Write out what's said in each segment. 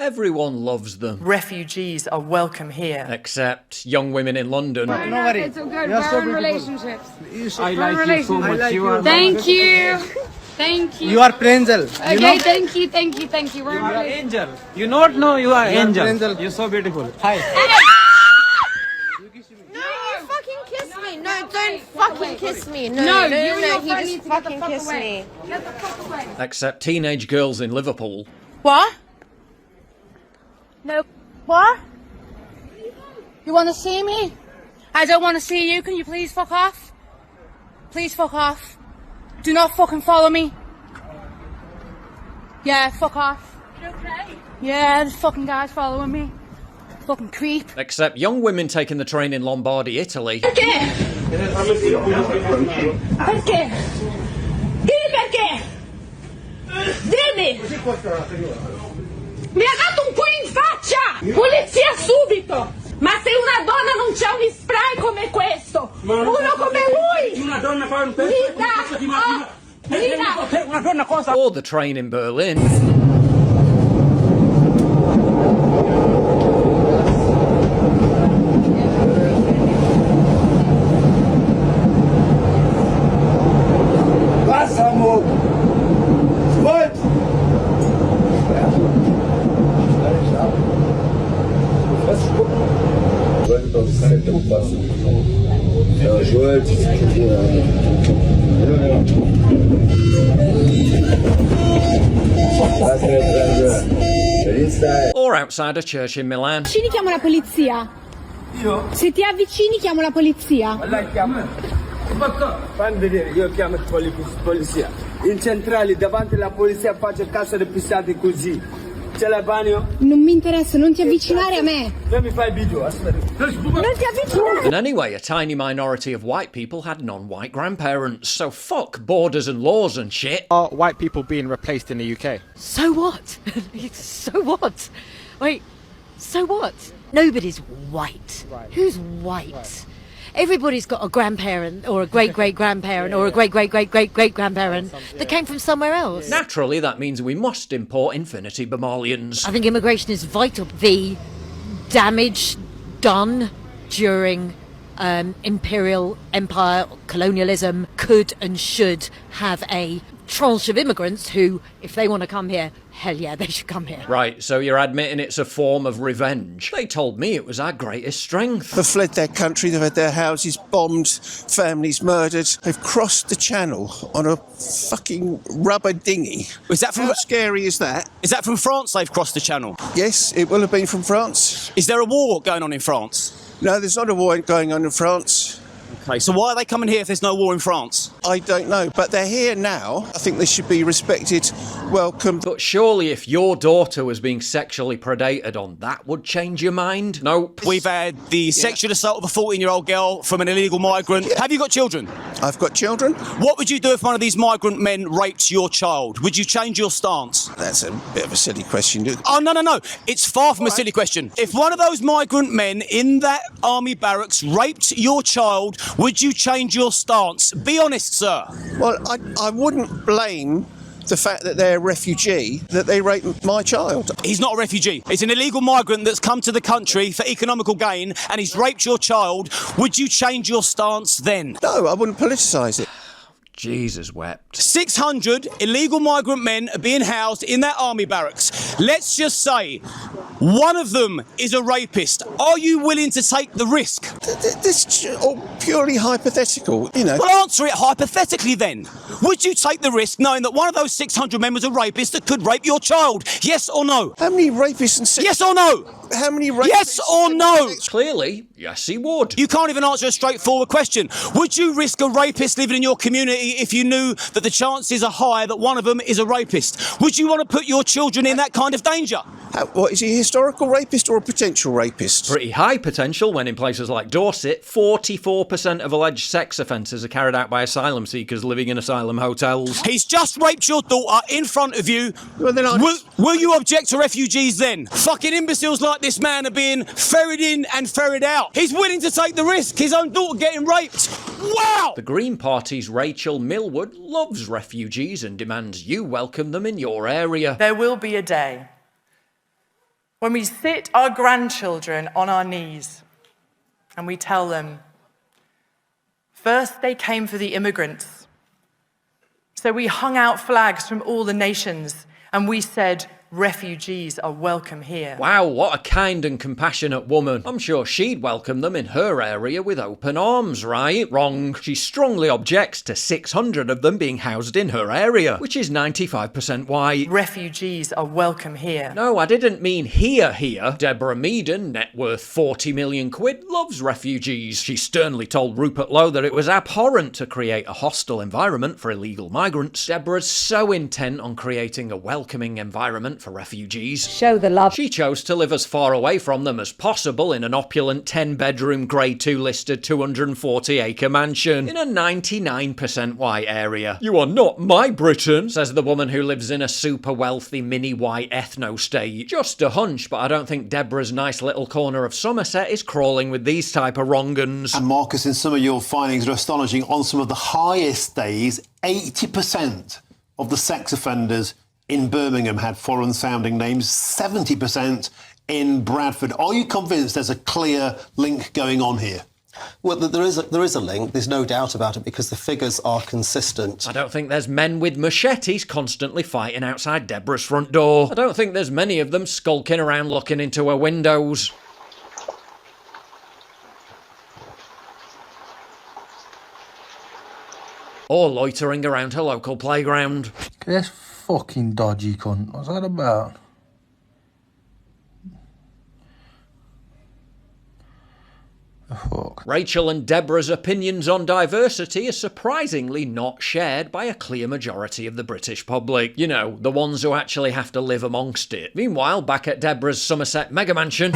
Everyone loves them. Refugees are welcome here. Except young women in London. No worry. It's all good. We're in relationships. I like you so much. Thank you. Thank you. You are Prinzel. Okay, thank you. We're You are angel. You not know you are angel. You're so beautiful. Hi. No, you fucking kiss me. No, don't fucking kiss me. No, you and your friend need to get the fuck away. Get the fuck away. Except teenage girls in Liverpool. What? No. What? You want to see me? I don't want to see you. Can you please fuck off? Please fuck off. Do not fucking follow me. Yeah, fuck off. You okay? Yeah, this fucking guy's following me. Fucking creep. Except young women taking the train in Lombardy, Italy. Perché? Perché? Dimmi perché! Dimmi! Mi ha dato un pugno in faccia! Polizia subito! Ma se una donna non c'ha un spray come questo, uno come lui! Una donna fa un Lina! Una donna cosa? Or the train in Berlin. Or outside a church in Milan. Vicini, chiamo la polizia. Io? Se ti avvicini chiamo la polizia. Lei chiama. Fammi vedere, io chiamo polizia. In centrale, davanti alla polizia, faccio cazzo di pissate così. C'è la bagno? Non mi interessa, non ti avvicinare a me. Non mi fai il video, aspetta. Non ti avvicinare. And anyway, a tiny minority of white people had non-white grandparents, so fuck borders and laws and shit. Are white people being replaced in the UK? So what? So what? Wait, so what? Nobody's white. Right. Who's white? Right. Everybody's got a grandparent or a great-great-grandparent or a great-great-great-great-great-grandparent that came from somewhere else. Naturally, that means we must import infinity Bemalians. I think immigration is vital. The damage done during imperial empire colonialism could and should have a tranche of immigrants who, if they want to come here, hell yeah, they should come here. Right, so you're admitting it's a form of revenge. They told me it was our greatest strength. Have fled their country, they've had their houses bombed, families murdered. They've crossed the channel on a fucking rubber dinghy. Is that from? How scary is that? Is that from France? They've crossed the channel. Yes, it will have been from France. Is there a war going on in France? No, there's not a war going on in France. Okay, so why are they coming here if there's no war in France? I don't know, but they're here now. I think they should be respected, welcomed. But surely if your daughter was being sexually predated on, that would change your mind? Nope. We've had the sexual assault of a 14-year-old girl from an illegal migrant. Yeah. Have you got children? I've got children. What would you do if one of these migrant men raped your child? Would you change your stance? That's a bit of a silly question. Oh, no. It's far from a silly question. If one of those migrant men in that army barracks raped your child, would you change your stance? Be honest, sir. Well, I wouldn't blame the fact that they're a refugee, that they raped my child. He's not a refugee. He's an illegal migrant that's come to the country for economical gain and he's raped your child. Would you change your stance then? No, I wouldn't politicise it. Jesus wept. 600 illegal migrant men are being housed in that army barracks. Let's just say one of them is a rapist. Are you willing to take the risk? This is all purely hypothetical, you know. Well, answer it hypothetically then. Would you take the risk knowing that one of those 600 men was a rapist that could rape your child? Yes or no? How many rapists and... Yes or no? How many rapists... Yes or no? Clearly, yes he would. You can't even answer a straightforward question. Would you risk a rapist living in your community if you knew that the chances are high that one of them is a rapist? Would you want to put your children in that kind of danger? What, is he a historical rapist or a potential rapist? Pretty high potential when in places like Dorset, 44% of alleged sex offences are carried out by asylum seekers living in asylum hotels. He's just raped your daughter in front of you. Well, then will you object to refugees then? Fucking imbeciles like this man are being ferried in and ferried out. He's willing to take the risk. His own daughter getting raped. Wow! The Green Party's Rachel Millwood loves refugees and demands you welcome them in your area. There will be a day when we sit our grandchildren on our knees and we tell them, first they came for the immigrants. So we hung out flags from all the nations and we said, refugees are welcome here. Wow, what a kind and compassionate woman. I'm sure she'd welcome them in her area with open arms, right? Wrong. She strongly objects to 600 of them being housed in her area, which is 95% white. Refugees are welcome here. No, I didn't mean here. Deborah Meaden, net worth 40 million quid, loves refugees. She sternly told Rupert Lowe that it was abhorrent to create a hostile environment for illegal migrants. Deborah's so intent on creating a welcoming environment for refugees. Show the love. She chose to live as far away from them as possible in an opulent 10-bedroom Grade 2 listed 240-acre mansion in a 99% white area. You are not my Britain, says the woman who lives in a super wealthy mini white ethno-state. Just a hunch, but I don't think Deborah's nice little corner of Somerset is crawling with these type of wrong-uns. And Marcus, in some of your findings are astonishing. On some of the highest days, 80% of the sex offenders in Birmingham had foreign-sounding names, 70% in Bradford. Are you convinced there's a clear link going on here? Well, there is a link, there's no doubt about it, because the figures are consistent. I don't think there's men with machetes constantly fighting outside Deborah's front door. I don't think there's many of them skulking around looking into her windows. Or loitering around her local playground. This fucking dodgy cunt. What's that about? The fuck? Rachel and Deborah's opinions on diversity are surprisingly not shared by a clear majority of the British public. You know, the ones who actually have to live amongst it. Meanwhile, back at Deborah's Somerset mega mansion,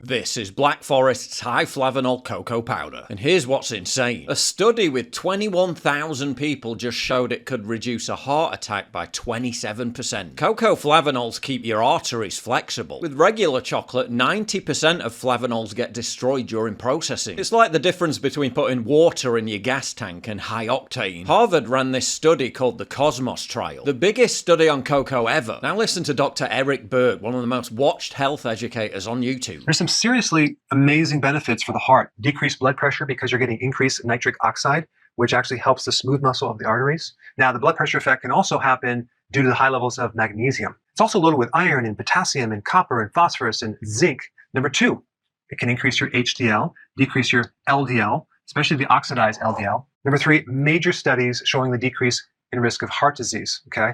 this is Black Forest's high flavanol cocoa powder. And here's what's insane. A study with 21,000 people just showed it could reduce a heart attack by 27%. Cocoa flavanols keep your arteries flexible. With regular chocolate, 90% of flavanols get destroyed during processing. It's like the difference between putting water in your gas tank and high octane. Harvard ran this study called the Cosmos Trial, the biggest study on cocoa ever. Now listen to Dr. Eric Berg, one of the most watched health educators on YouTube. There's some seriously amazing benefits for the heart. Decreased blood pressure because you're getting increased nitric oxide, which actually helps the smooth muscle of the arteries. Now, the blood pressure effect can also happen due to the high levels of magnesium. It's also loaded with iron and potassium and copper and phosphorus and zinc. Number two, it can increase your HDL, decrease your LDL, especially the oxidized LDL. Number three, major studies showing the decrease in risk of heart disease, okay?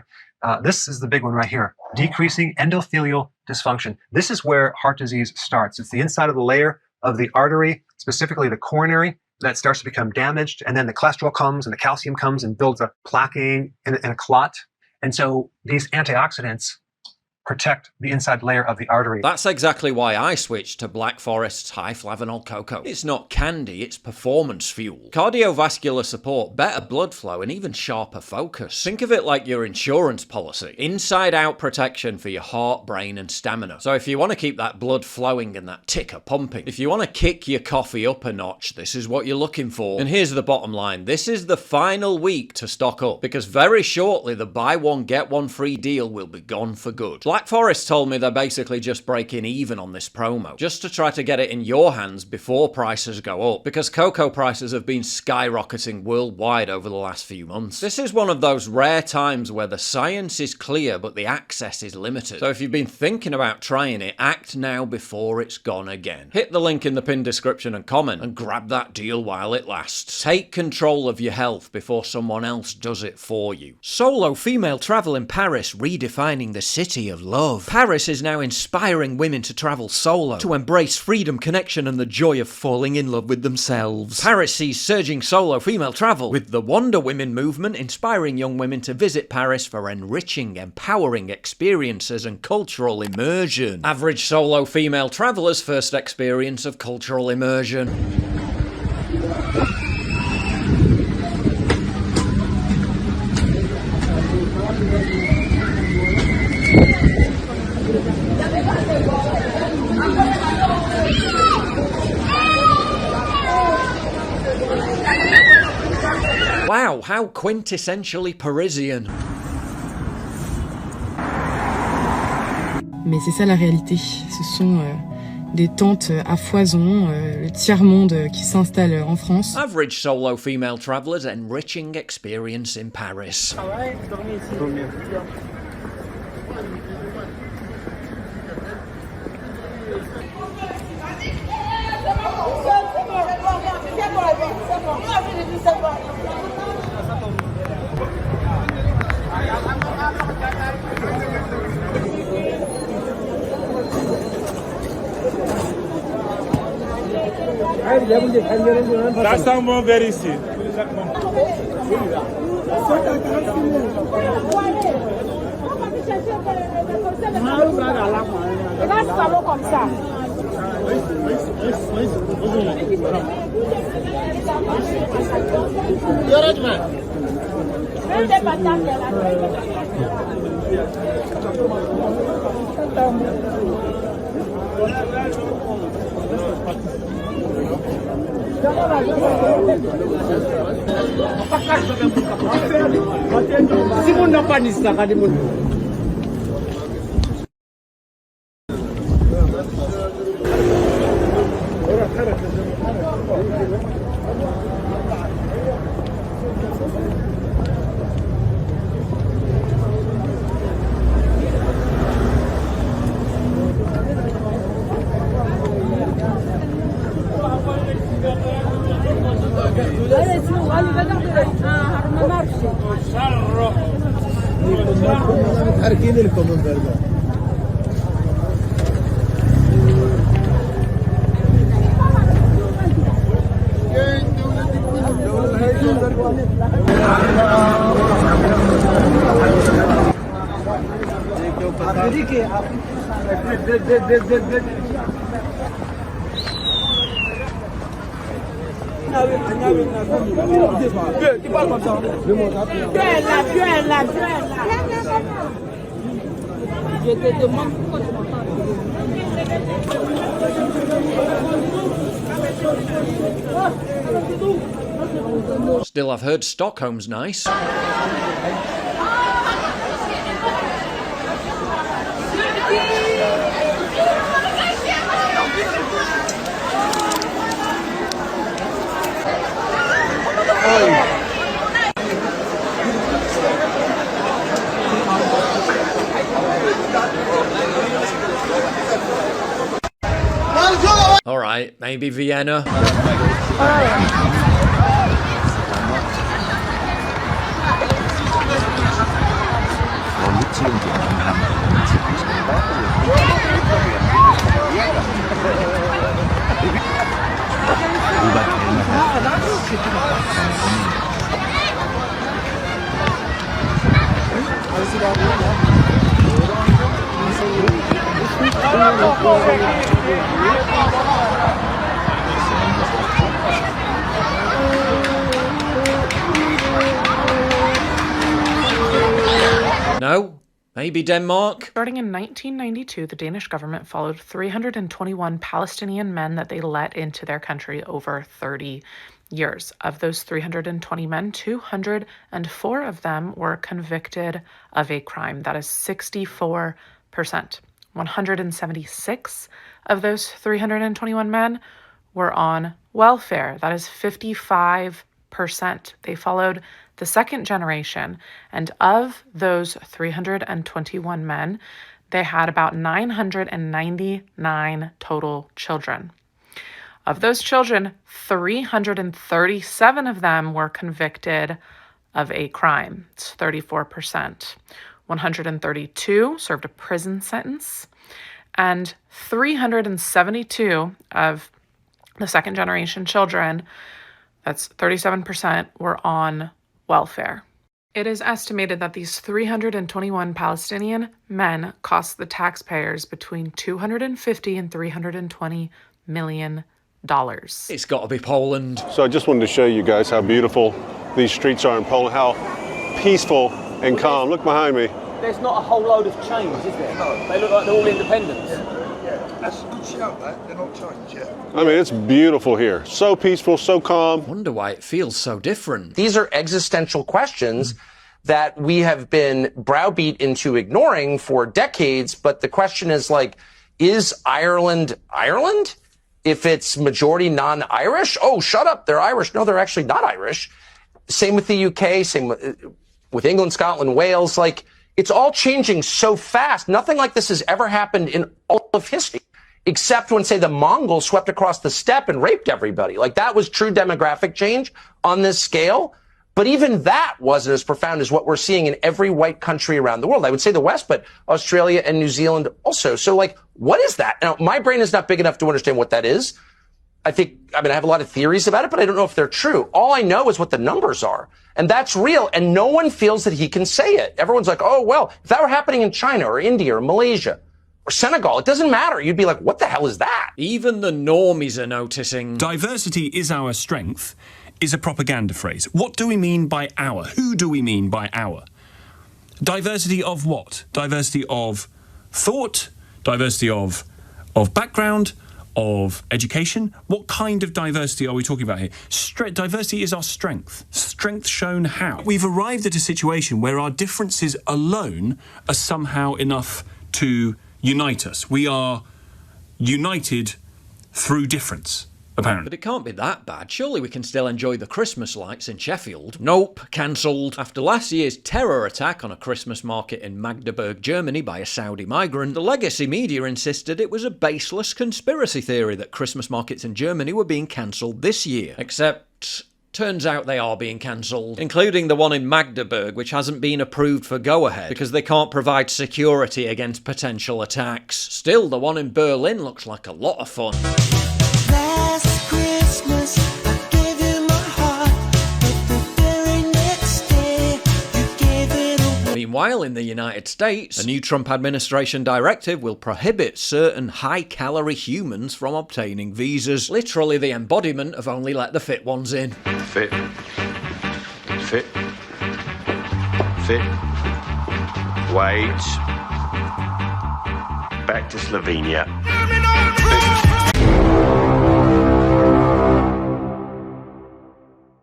This is the big one right here, decreasing endothelial dysfunction. This is where heart disease starts. It's the inside of the layer of the artery, specifically the coronary, that starts to become damaged, and then the cholesterol comes and the calcium comes and builds a plaquing and a clot. And so these antioxidants protect the inside layer of the artery. That's exactly why I switched to Black Forest's high flavanol cocoa. It's not candy, it's performance fuel. Cardiovascular support, better blood flow, and even sharper focus. Think of it like your insurance policy. Inside-out protection for your heart, brain, and stamina. So if you want to keep that blood flowing and that ticker pumping, if you want to kick your coffee up a notch, this is what you're looking for. And here's the bottom line. This is the final week to stock up, because very shortly the buy one, get one free deal will be gone for good. Black Forest told me they're basically just breaking even on this promo, just to try to get it in your hands before prices go up, because cocoa prices have been skyrocketing worldwide over the last few months. This is one of those rare times where the science is clear but the access is limited. So if you've been thinking about trying it, act now before it's gone again. Hit the link in the pinned description and comment and grab that deal while it lasts. Take control of your health before someone else does it for you. Solo female travel in Paris, redefining the city of love. Paris is now inspiring women to travel solo, to embrace freedom, connection, and the joy of falling in love with themselves. Paris sees surging solo female travel, with the Wonder Women movement inspiring young women to visit Paris for enriching, empowering experiences and cultural immersion. Average solo female traveller's first experience of cultural immersion. Wow, How quintessentially Parisian. Mais c'est ça la réalité. Ce sont des tentes à foison, le tiers-monde qui s'installe en France. Average solo female traveller's enriching experience in Paris. That's someone very sick. Still, I've heard Stockholm's nice. Alright, maybe Vienna. No? Maybe Denmark? Starting in 1992, the Danish government followed 321 Palestinian men that they let into their country over 30 years. Of those 320 men, 204 of them were convicted of a crime. That is 64%. 176 of those 321 men were on welfare. That is 55%. They followed the second generation, and of those 321 men, they had about 999 total children. Of those children, 337 of them were convicted of a crime. It's 34%. 132 served a prison sentence, and 372 of the second generation children, that's 37%, were on welfare. It is estimated that these 321 Palestinian men cost the taxpayers between $250 and $320 million. It's got to be Poland. So I just wanted to show you guys how beautiful these streets are in Poland, how peaceful and calm. Look behind me. There's not a whole load of change, is there? No. They look like they're all independents. That's a good shout, that. They're not changed yet. I mean, it's beautiful here. So peaceful, so calm. Wonder why it feels so different. These are existential questions that we have been browbeat into ignoring for decades. But the question is, like, is Ireland Ireland? If it's majority non-Irish? Oh, shut up, they're Irish. No, they're actually not Irish. Same with the UK, same with England, Scotland, Wales. Like, it's all changing so fast. Nothing like this has ever happened in all of history, except when, say, the Mongols swept across the steppe and raped everybody. Like, that was true demographic change on this scale. But even that wasn't as profound as what we're seeing in every white country around the world. I would say the West, but Australia and New Zealand also. So, like, what is that? Now, my brain is not big enough to understand what that is. I have a lot of theories about it, but I don't know if they're true. All I know is what the numbers are. And that's real. And no one feels that he can say it. Everyone's like, oh, well, if that were happening in China or India or Malaysia or Senegal, it doesn't matter. You'd be like, what the hell is that? Even the normies are noticing. Diversity is our strength is a propaganda phrase. What do we mean by our? Who do we mean by our? Diversity of what? Diversity of thought, diversity of background, of education. What kind of diversity are we talking about here? Diversity is our strength. Strength shown how? We've arrived at a situation where our differences alone are somehow enough to unite us. We are united through difference. Apparently. But it can't be that bad. Surely we can still enjoy the Christmas lights in Sheffield. Nope, cancelled. After last year's terror attack on a Christmas market in Magdeburg, Germany by a Saudi migrant, the legacy media insisted it was a baseless conspiracy theory that Christmas markets in Germany were being cancelled this year. Except, turns out they are being cancelled, including the one in Magdeburg, which hasn't been approved for go-ahead because they can't provide security against potential attacks. Still, the one in Berlin looks like a lot of fun. Meanwhile, in the United States, a new Trump administration directive will prohibit certain high-calorie humans from obtaining visas. Literally the embodiment of only let the fit ones in. Fit. Fit. Fit. Wait. Back to Slovenia.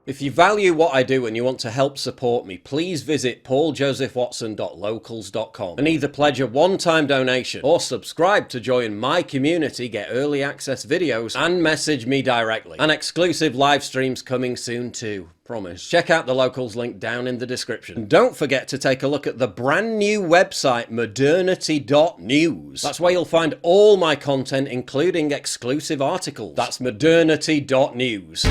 If you value what I do and you want to help support me, please visit pauljosephwatson.locals.com and either pledge a one-time donation or subscribe to join my community, get early access videos, and message me directly. And exclusive live streams coming soon too. Promise. Check out the Locals link down in the description. And don't forget to take a look at the brand new website, modernity.news. That's where you'll find all my content, including exclusive articles. That's modernity.news.